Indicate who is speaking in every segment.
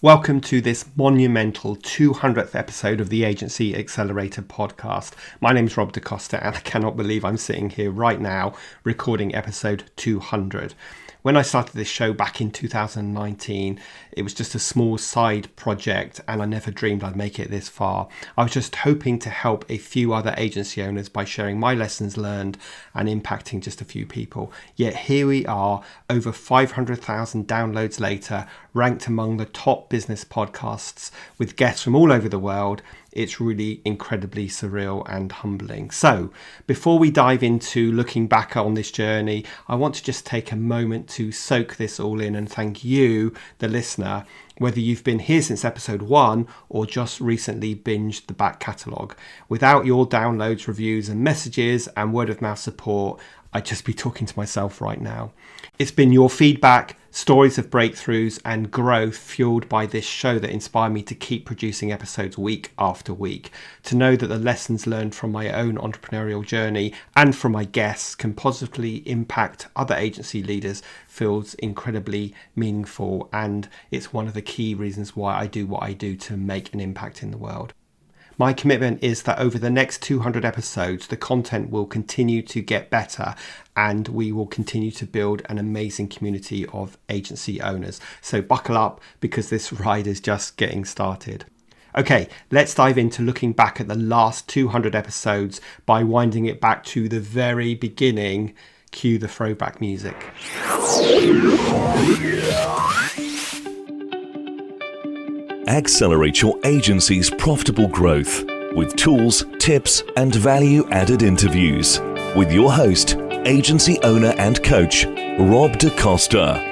Speaker 1: Welcome to this monumental 200th episode of the Agency Accelerator podcast. My name is Rob DaCosta and I cannot believe I'm sitting here right now recording episode 200. When I started this show back in 2019, it was just a small side project and I never dreamed I'd make it this far. I was just hoping to help a few other agency owners by sharing my lessons learned and impacting just a few people. Yet here we are, over 500,000 downloads later, ranked among the top business podcasts with guests from all over the world. It's really incredibly surreal and humbling. So before we dive into looking back on this journey, I want to just take a moment to soak this all in and thank you, the listener, whether you've been here since episode 1 or just recently binged the back catalogue. Without your downloads, reviews and messages and word of mouth support, I'd just be talking to myself right now. It's been your feedback, stories of breakthroughs and growth fueled by this show that inspire me to keep producing episodes week after week. To know that the lessons learned from my own entrepreneurial journey and from my guests can positively impact other agency leaders feels incredibly meaningful, and it's one of the key reasons why I do what I do to make an impact in the world. My commitment is that over the next 200 episodes, the content will continue to get better and we will continue to build an amazing community of agency owners. So buckle up because this ride is just getting started. Okay, let's dive into looking back at the last 200 episodes by winding it back to the very beginning. Cue the throwback music.
Speaker 2: Accelerate your agency's profitable growth with tools, tips, and value-added interviews with your host, agency owner and coach, Rob DaCosta.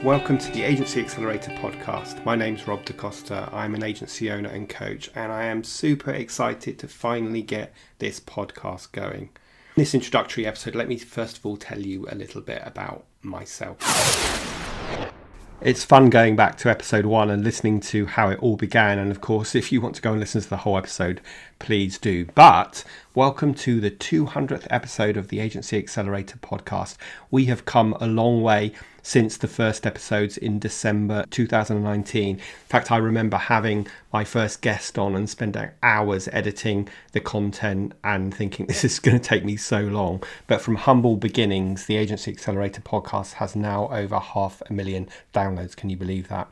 Speaker 1: Welcome to the Agency Accelerator podcast. My name's Rob DaCosta. I'm an agency owner and coach, and I am super excited to finally get this podcast going. In this introductory episode, let me first of all tell you a little bit about myself. It's fun going back to episode 1 and listening to how it all began. And of course, if you want to go and listen to the whole episode, please do. But welcome to the 200th episode of the Agency Accelerator podcast. We have come a long way since the first episodes in December 2019. In fact, I remember having my first guest on and spending hours editing the content and thinking this is going to take me so long. But from humble beginnings, the Agency Accelerator podcast has now over 500,000 downloads. Can you believe that?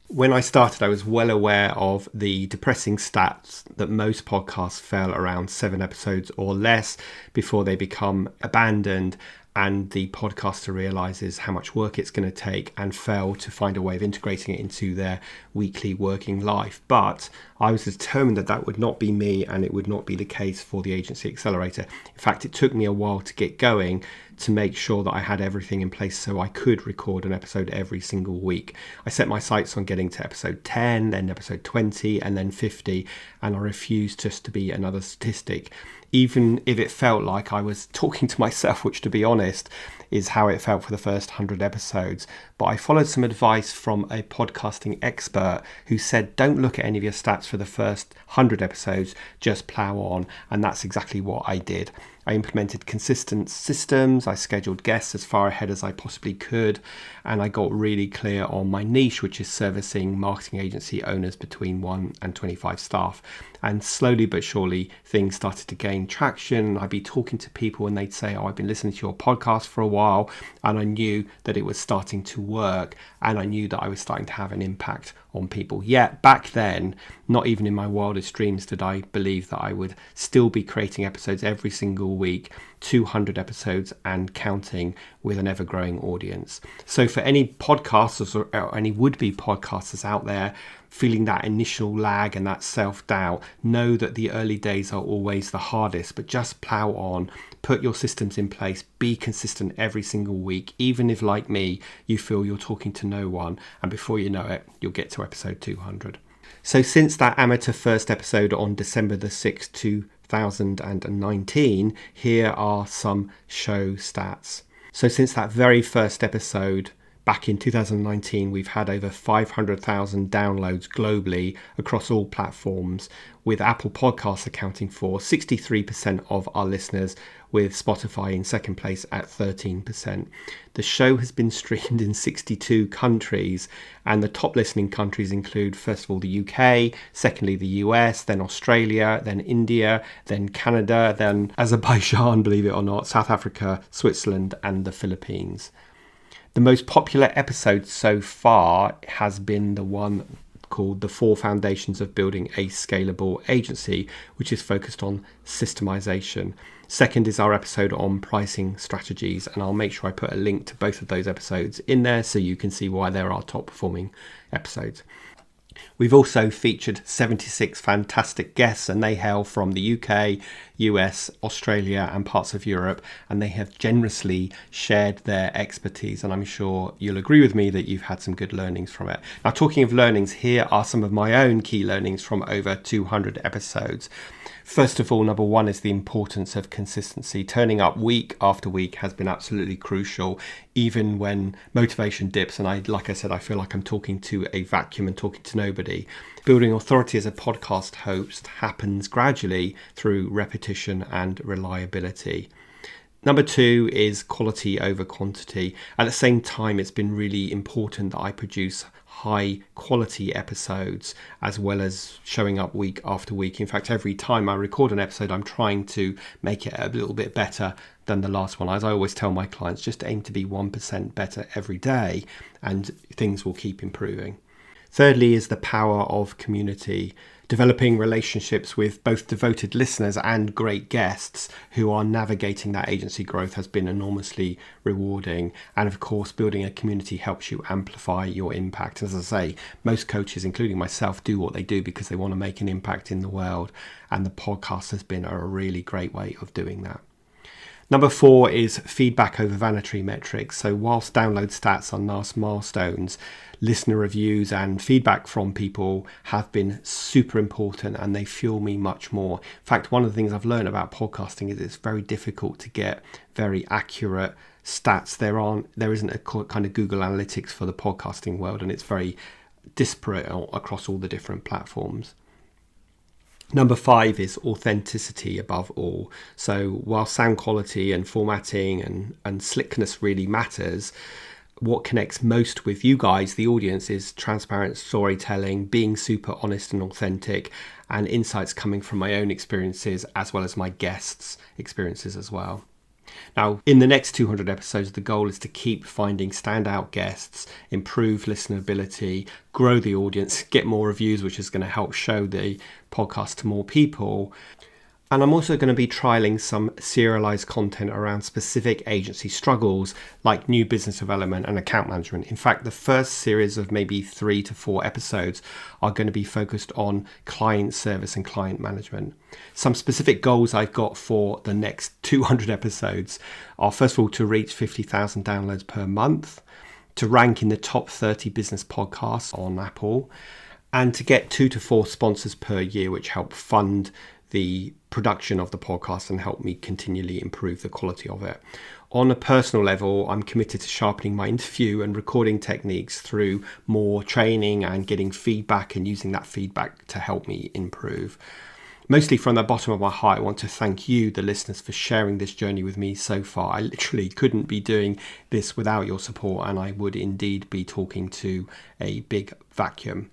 Speaker 1: When I started, I was well aware of the depressing stats that most podcasts fell around 7 episodes or less before they become abandoned, and the podcaster realizes how much work it's going to take and fail to find a way of integrating it into their weekly working life. But I was determined that that would not be me and it would not be the case for the Agency Accelerator. In fact, it took me a while to get going to make sure that I had everything in place so I could record an episode every single week. I set my sights on getting to episode 10, then episode 20, and then 50, and I refused just to be another statistic. Even if it felt like I was talking to myself, which to be honest is how it felt for the first 100 episodes. But I followed some advice from a podcasting expert who said, don't look at any of your stats for the first 100 episodes, just plow on. And that's exactly what I did. I implemented consistent systems, I scheduled guests as far ahead as I possibly could, and I got really clear on my niche, which is servicing marketing agency owners between 1 and 25 staff. And slowly but surely, things started to gain traction. I'd be talking to people and they'd say, oh, I've been listening to your podcast for a while, and I knew that it was starting to work, and I knew that I was starting to have an impact on people. Yet back then, not even in my wildest dreams did I believe that I would still be creating episodes every single week, 200 episodes and counting, with an ever-growing audience. So for any podcasters or any would-be podcasters out there feeling that initial lag and that self-doubt, know that the early days are always the hardest, but just plow on, put your systems in place, be consistent every single week, even if, like me, you feel you're talking to no one, and before you know it, you'll get to episode 200. So since that amateur first episode on December the 6th, 2019, here are some show stats. So since that very first episode Back in 2019, we've had over 500,000 downloads globally across all platforms, with Apple Podcasts accounting for 63% of our listeners, with Spotify in second place at 13%. The show has been streamed in 62 countries, and the top listening countries include, first of all, the UK, secondly, the US, then Australia, then India, then Canada, then Azerbaijan, believe it or not, South Africa, Switzerland, and the Philippines. The most popular episode so far has been the one called The 4 Foundations of Building a Scalable Agency, which is focused on systemization. Second is our episode on pricing strategies, and I'll make sure I put a link to both of those episodes in there so you can see why they're our top performing episodes. We've also featured 76 fantastic guests, and they hail from the UK, US, Australia and parts of Europe, and they have generously shared their expertise, and I'm sure you'll agree with me that you've had some good learnings from it. Now, talking of learnings, here are some of my own key learnings from over 200 episodes. First of all, number one is the importance of consistency. Turning up week after week has been absolutely crucial, even when motivation dips. And like I said, I feel like I'm talking to a vacuum and talking to nobody. Building authority as a podcast host happens gradually through repetition and reliability. Number two is quality over quantity. At the same time, it's been really important that I produce high quality episodes as well as showing up week after week. In fact, every time I record an episode, I'm trying to make it a little bit better than the last one. As I always tell my clients, just aim to be 1% better every day and things will keep improving. Thirdly is the power of community. Developing relationships with both devoted listeners and great guests who are navigating that agency growth has been enormously rewarding. And of course, building a community helps you amplify your impact. As I say, most coaches, including myself, do what they do because they want to make an impact in the world. And the podcast has been a really great way of doing that. Number four is feedback over vanity metrics. So whilst download stats are nice milestones, listener reviews and feedback from people have been super important and they fuel me much more. In fact, one of the things I've learned about podcasting is it's very difficult to get very accurate stats. There isn't a kind of Google Analytics for the podcasting world, and it's very disparate across all the different platforms. Number five is authenticity above all. So while sound quality and formatting and slickness really matters, what connects most with you guys, the audience, is transparent storytelling, being super honest and authentic, and insights coming from my own experiences as well as my guests' experiences as well. Now, in the next 200 episodes, the goal is to keep finding standout guests, improve listenability, grow the audience, get more reviews, which is going to help show the podcast to more people. And I'm also going to be trialing some serialized content around specific agency struggles like new business development and account management. In fact, the first series of maybe 3 to 4 episodes are going to be focused on client service and client management. Some specific goals I've got for the next 200 episodes are, first of all, to reach 50,000 downloads per month, to rank in the top 30 business podcasts on Apple, and to get 2 to 4 sponsors per year, which help fund the production of the podcast and help me continually improve the quality of it. On a personal level, I'm committed to sharpening my interview and recording techniques through more training and getting feedback and using that feedback to help me improve. Mostly from the bottom of my heart, I want to thank you, the listeners, for sharing this journey with me so far. I literally couldn't be doing this without your support, and I would indeed be talking to a big vacuum.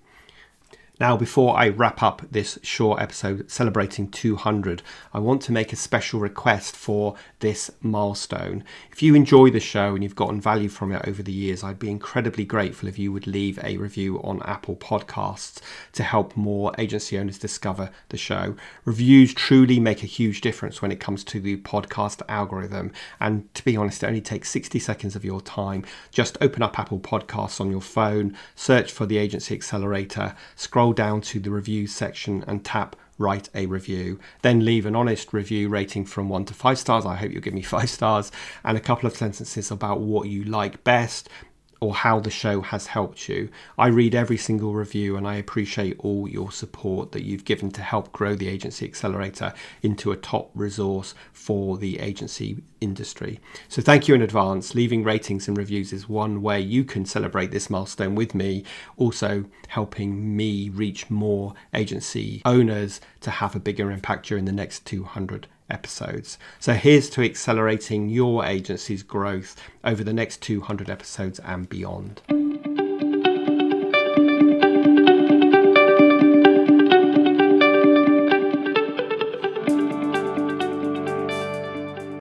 Speaker 1: Now, before I wrap up this short episode celebrating 200, I want to make a special request for this milestone. If you enjoy the show and you've gotten value from it over the years, I'd be incredibly grateful if you would leave a review on Apple Podcasts to help more agency owners discover the show. Reviews truly make a huge difference when it comes to the podcast algorithm. And to be honest, it only takes 60 seconds of your time. Just open up Apple Podcasts on your phone, search for the Agency Accelerator, scroll down to the reviews section and tap write a review. Then leave an honest review rating from 1 to 5 stars. I hope you'll give me 5 stars, and a couple of sentences about what you like best, or how the show has helped you. I read every single review and I appreciate all your support that you've given to help grow the Agency Accelerator into a top resource for the agency industry. So thank you in advance. Leaving ratings and reviews is one way you can celebrate this milestone with me, also helping me reach more agency owners to have a bigger impact during the next 200 episodes. So here's to accelerating your agency's growth over the next 200 episodes and beyond.